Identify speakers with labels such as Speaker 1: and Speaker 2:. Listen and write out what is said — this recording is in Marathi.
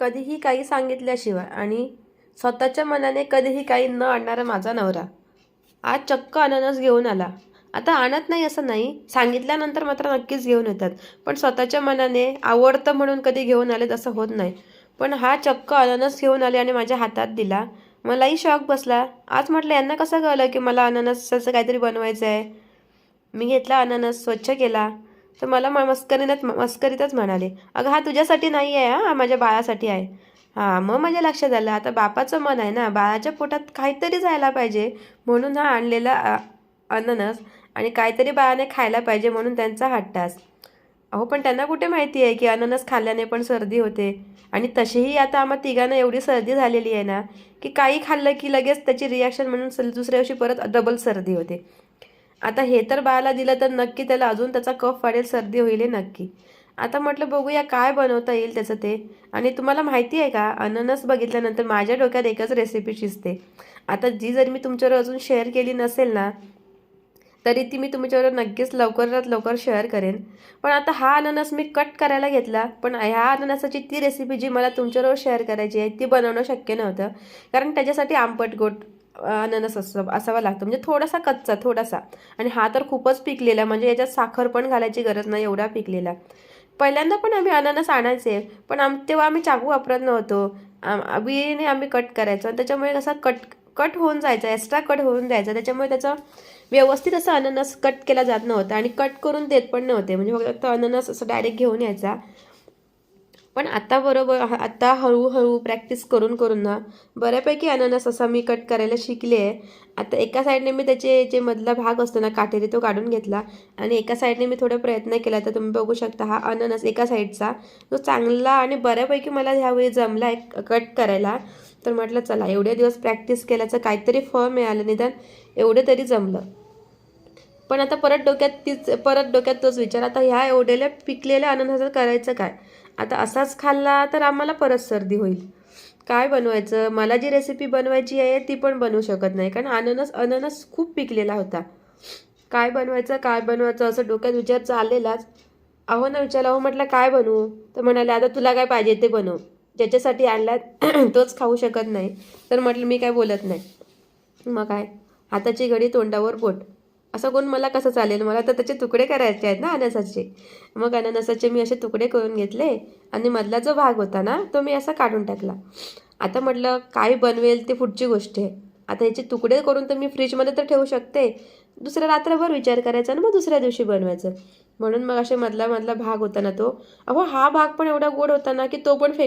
Speaker 1: कधीही काही सांगितल्याशिवाय आणि स्वतःच्या मनाने कधीही काही न आणणारा माझा नवरा आज चक्क अननस घेऊन आला. आता आणत नाही असं नाही, सांगितल्यानंतर मात्र नक्कीच घेऊन येतात. पण स्वतःच्या मनाने आवडतं म्हणून कधी घेऊन आले तसं होत नाही. पण हा चक्क अननस घेऊन आले आणि माझ्या हातात दिला. मलाही शॉक बसला. आज म्हटलं यांना कसं कळलं की मला अननसाचं काहीतरी बनवायचं आहे. मी घेतला अननस, स्वच्छ केला. तर मला मस्करीतच म्हणाले, "अगं हा तुझ्यासाठी नाही आहे हां, माझ्या बाळासाठी आहे." हां, मग माझ्या लक्षात आलं आता बापाचं मन आहे ना, बाळाच्या पोटात काहीतरी जायला पाहिजे म्हणून हा आणलेला अननस आणि काहीतरी बाळाने खायला पाहिजे म्हणून त्यांचा हट्टास. अहो पण त्यांना कुठे माहिती आहे की अननस खाल्ल्याने पण सर्दी होते आणि तशीही आता आम्हा तिघांना एवढी सर्दी झालेली आहे ना, की काही खाल्लं की लगेच त्याची रिॲक्शन म्हणून दुसऱ्या दिवशी परत डबल सर्दी होते. आता हे तर बाळाला दिलं तर नक्की त्याला अजून त्याचा कफ वाढेल, सर्दी होईल हे नक्की. आता म्हटलं बघूया काय बनवता येईल त्याचं ते. आणि तुम्हाला माहिती आहे का, अननस बघितल्यानंतर माझ्या डोक्यात एकच रेसिपी शिजते. आता जी जर मी तुमच्यावर अजून शेअर केली नसेल ना, तरी ती मी तुमच्याबरोबर नक्कीच लवकरात लवकर शेअर करेन. पण आता हा अननस मी कट करायला घेतला, पण ह्या अननसाची ती रेसिपी जी मला तुमच्याबरोबर शेअर करायची आहे ती बनवणं शक्य नव्हतं. कारण त्याच्यासाठी आंबट गोड अननस असावा लागतो, म्हणजे थोडासा कच्चा थोडासा. आणि हा तर खूपच पिकलेला, म्हणजे याच्यात साखर पण घालायची गरज नाही एवढा पिकलेला. पहिल्यांदा पण आम्ही अननस आणायचे, पण तेव्हा आम्ही चाकू वापरत नव्हतो. विळीने आम्ही कट करायचो आणि त्याच्यामुळे कसा कट कट होऊन जायचा, एक्स्ट्रा कट होऊन जायचा. त्याच्यामुळे त्याचं व्यवस्थित असं अननस कट केला जात नव्हता आणि कट करून देत पण नव्हते, म्हणजे फक्त अननस असं डायरेक्ट घेऊन यायचा. पण आता बरोबर आता हळूहळू प्रॅक्टिस करून करून ना बऱ्यापैकी अननस असा मी कट करायला शिकले आहे. आता एका साईडने मी त्याचे जे मधला भाग असतो ना काटेरी तो काढून घेतला आणि एका साईडने मी थोडा प्रयत्न केला. तर तुम्ही बघू शकता हा अननस एका साईडचा तो चांगला आणि बऱ्यापैकी मला ह्यावेळी जमला आहे कट करायला. तर म्हटलं चला एवढे दिवस प्रॅक्टिस केल्याचं काहीतरी फळ मिळालं, निदान एवढं तरी जमलं. पण आता परत डोक्यात तोच विचार, आता ह्या एवढ्याला पिकलेल्या अननसाचं करायचं काय. आता असाच खाल्ला तर आम्हाला परत सर्दी होईल. काय बनवायचं, मला जी रेसिपी बनवायची आहे ती पण बनवू शकत नाही, कारण अननस खूप पिकलेला होता. काय बनवायचं असं डोक्यात विचार चाललेलाच. अहो ना विचारलं, अहो म्हटलं काय बनवू. तर म्हणाले आता तुला काय पाहिजे ते बनव, ज्याच्यासाठी आणला तोच खाऊ शकत नाही. तर म्हटलं मी काय बोलत नाही. मग काय, हाताची घडी तोंडावर बोट, असं कोण मला कसं चालेल. मला तर त्याचे तुकडे करायचे आहेत ना अननसाचे. मग अननसाचे मी असे तुकडे करून घेतले आणि मधला जो भाग होता ना तो मी असा काढून टाकला. आता म्हटलं काय बनवेल ते पुढची गोष्ट आहे. आता ह्याचे तुकडे करून तर मी फ्रीजमध्ये तर ठेवू शकते, दुसऱ्या रात्रभर विचार करायचा आणि मग दुसऱ्या दिवशी बनवायचं. म्हणून मग असे मधला मधला भाग होता ना तो, अहो हा भाग पण एवढा गोड होता ना की तो पण